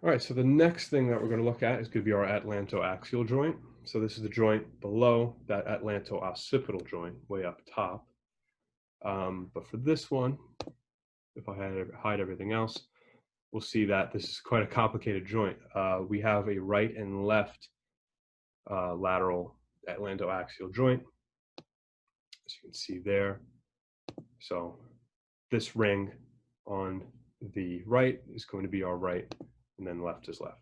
All right, so the next thing that we're going to look at is going to be our atlantoaxial joint. So this is the joint below that atlanto-occipital joint, way up top. But for this one, if I hide everything else, we'll see that this is quite a complicated joint. We have a right and left lateral atlantoaxial joint, as you can see there. So this ring on the right is going to be our right, and then left is left.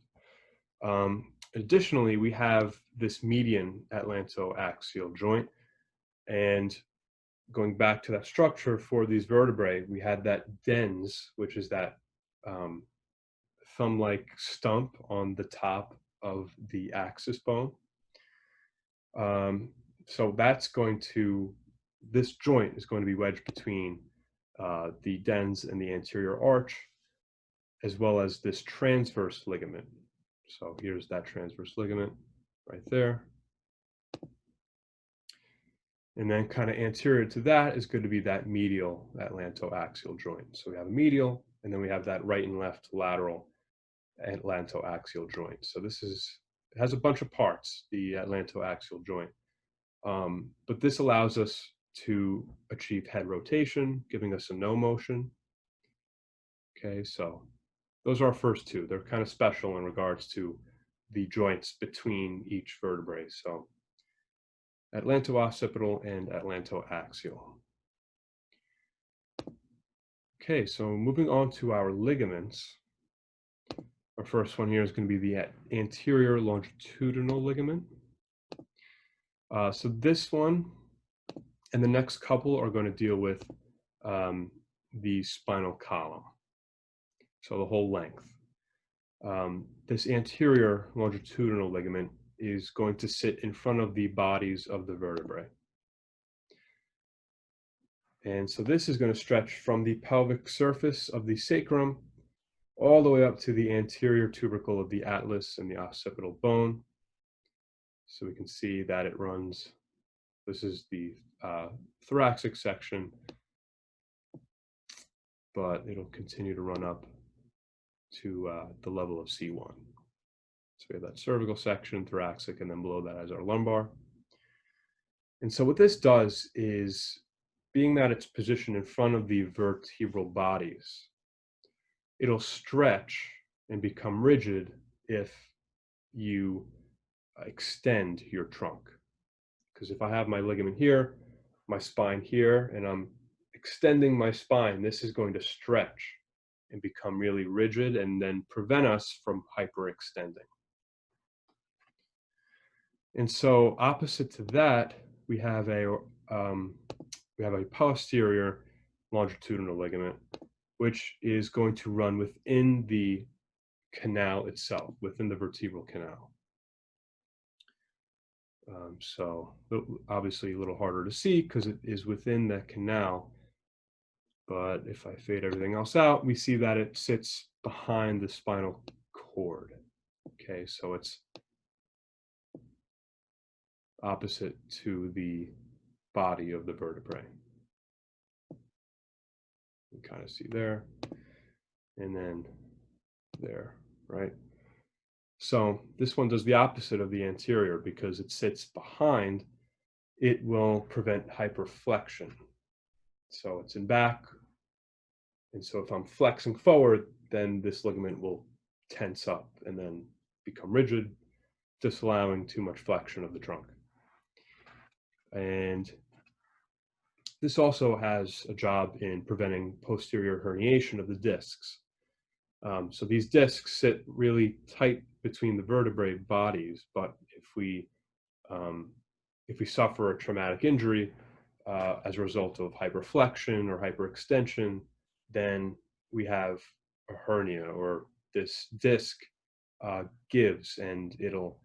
Additionally, we have this median atlantoaxial joint, and going back to that structure for these vertebrae, we had that dens, which is that um, thumb-like stump on the top of the axis bone. So this joint is going to be wedged between the dens and the anterior arch, as well as this transverse ligament. So here's that transverse ligament right there. And then kind of anterior to that is going to be that medial atlantoaxial joint. So we have a medial, and then we have that right and left lateral atlantoaxial joint. So it has a bunch of parts, the atlantoaxial joint. But this allows us to achieve head rotation, giving us a no motion. Okay, so those are our first two. They're kind of special in regards to the joints between each vertebrae. So atlanto-occipital and atlantoaxial. Okay, so moving on to our ligaments. Our first one here is going to be the anterior longitudinal ligament. So this one and the next couple are going to deal with the spinal column. So the whole length. This anterior longitudinal ligament is going to sit in front of the bodies of the vertebrae. And so this is going to stretch from the pelvic surface of the sacrum all the way up to the anterior tubercle of the atlas and the occipital bone. So we can see that it runs, this is the thoracic section, but it'll continue to run up to the level of C1. So we have that cervical section, thoracic, and then below that is our lumbar. And so what this does is, being that it's positioned in front of the vertebral bodies, it'll stretch and become rigid if you extend your trunk. Because if I have my ligament here, my spine here, and I'm extending my spine, this is going to stretch and become really rigid and then prevent us from hyperextending. And so opposite to that, we have a posterior longitudinal ligament, which is going to run within the canal itself, within the vertebral canal. So obviously a little harder to see because it is within that canal. But if I fade everything else out, we see that it sits behind the spinal cord. Okay, so it's opposite to the body of the vertebrae. You kind of see there, and then there, right? So this one does the opposite of the anterior because it sits behind. It will prevent hyperflexion. So it's in back, and so if I'm flexing forward, then this ligament will tense up and then become rigid, disallowing too much flexion of the trunk. And this also has a job in preventing posterior herniation of the discs. So these discs sit really tight between the vertebrae bodies, but if we suffer a traumatic injury as a result of hyperflexion or hyperextension, then we have a hernia, or this disc gives and it'll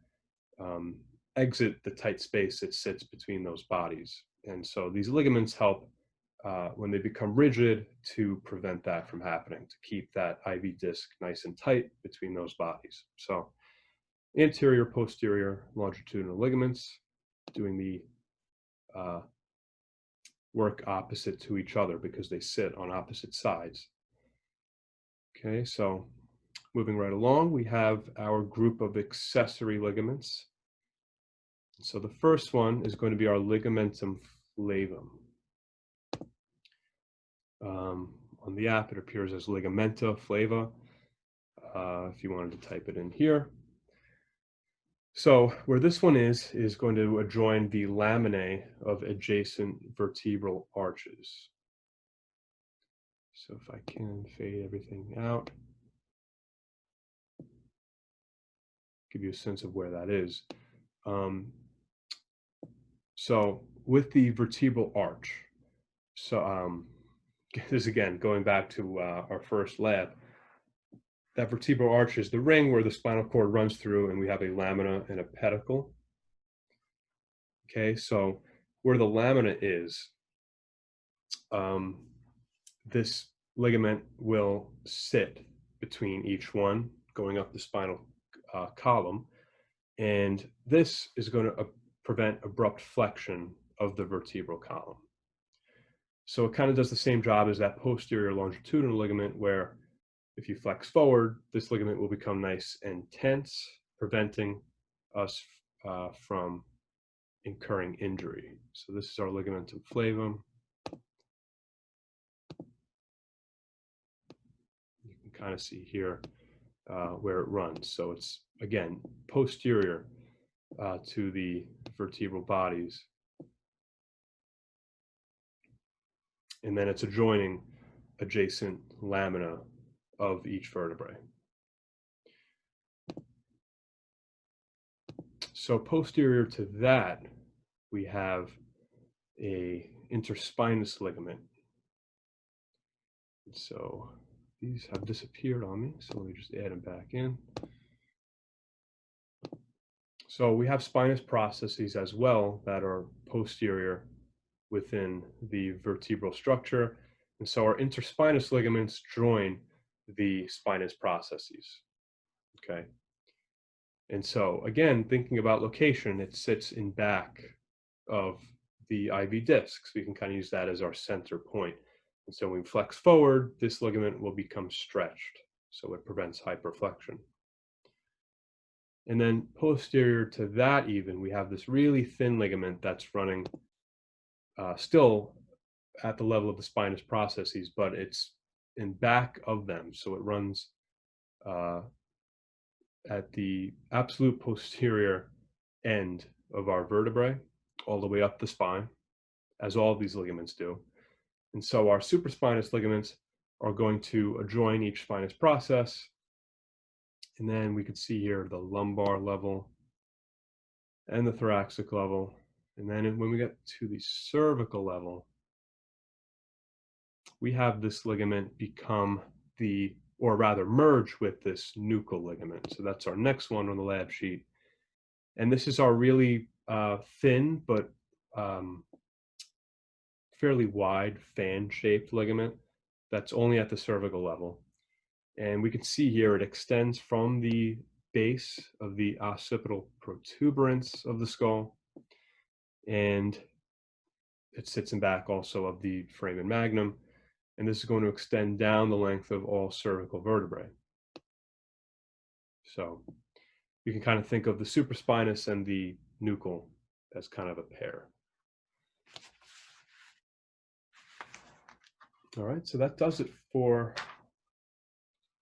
exit the tight space that sits between those bodies. And so these ligaments help when they become rigid to prevent that from happening, to keep that IV disc nice and tight between those bodies. So anterior, posterior, longitudinal ligaments doing the work opposite to each other because they sit on opposite sides. Okay, so moving right along, we have our group of accessory ligaments. So the first one is going to be our ligamentum flavum. On the app, it appears as ligamenta flava, if you wanted to type it in here. So where this one is going to adjoin the laminae of adjacent vertebral arches. So if I can fade everything out, give you a sense of where that is. So with the vertebral arch, so this again, going back to our first lab, that vertebral arch is the ring where the spinal cord runs through, and we have a lamina and a pedicle. Okay, so where the lamina is, this ligament will sit between each one, going up the spinal column, and this is going to prevent abrupt flexion of the vertebral column. So it kind of does the same job as that posterior longitudinal ligament, where if you flex forward, this ligament will become nice and tense, preventing us from incurring injury. So this is our ligamentum flavum. You can kind of see here where it runs. So it's, again, posterior to the vertebral bodies. And then it's adjoining adjacent lamina of each vertebrae. So posterior to that, we have a interspinous ligament. So these have disappeared on me, so let me just add them back in. So we have spinous processes as well that are posterior within the vertebral structure. And so our interspinous ligaments join the spinous processes, okay? And so again, thinking about location, it sits in back of the IV disc. So we can kind of use that as our center point. And so when we flex forward, this ligament will become stretched. So it prevents hyperflexion. And then posterior to that even, we have this really thin ligament that's running still at the level of the spinous processes, but it's in back of them. So it runs at the absolute posterior end of our vertebrae, all the way up the spine, as all of these ligaments do. And so our supraspinous ligaments are going to adjoin each spinous process. And then we could see here the lumbar level and the thoracic level. And then when we get to the cervical level, we have this ligament become the, or rather merge with this nuchal ligament. So that's our next one on the lab sheet. And this is our really thin, but fairly wide fan-shaped ligament that's only at the cervical level. And we can see here it extends from the base of the occipital protuberance of the skull, and it sits in back also of the foramen magnum, and this is going to extend down the length of all cervical vertebrae. So you can kind of think of the supraspinous and the nuchal as kind of a pair. All right, so that does it for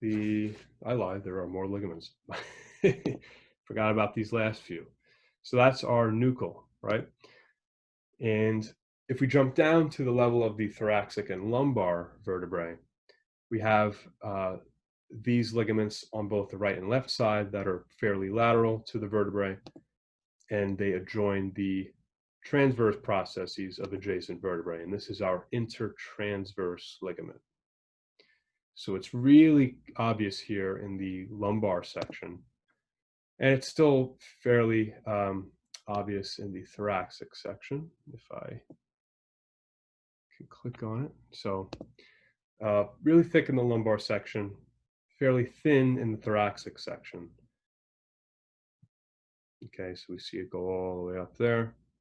I lied, there are more ligaments. Forgot about these last few. So that's our nuchal, right? And if we jump down to the level of the thoracic and lumbar vertebrae, we have these ligaments on both the right and left side that are fairly lateral to the vertebrae, and they adjoin the transverse processes of adjacent vertebrae. And this is our intertransverse ligament. So it's really obvious here in the lumbar section, and it's still fairly obvious in the thoracic section, if I can click on it. So really thick in the lumbar section, fairly thin in the thoracic section. Okay, so we see it go all the way up there.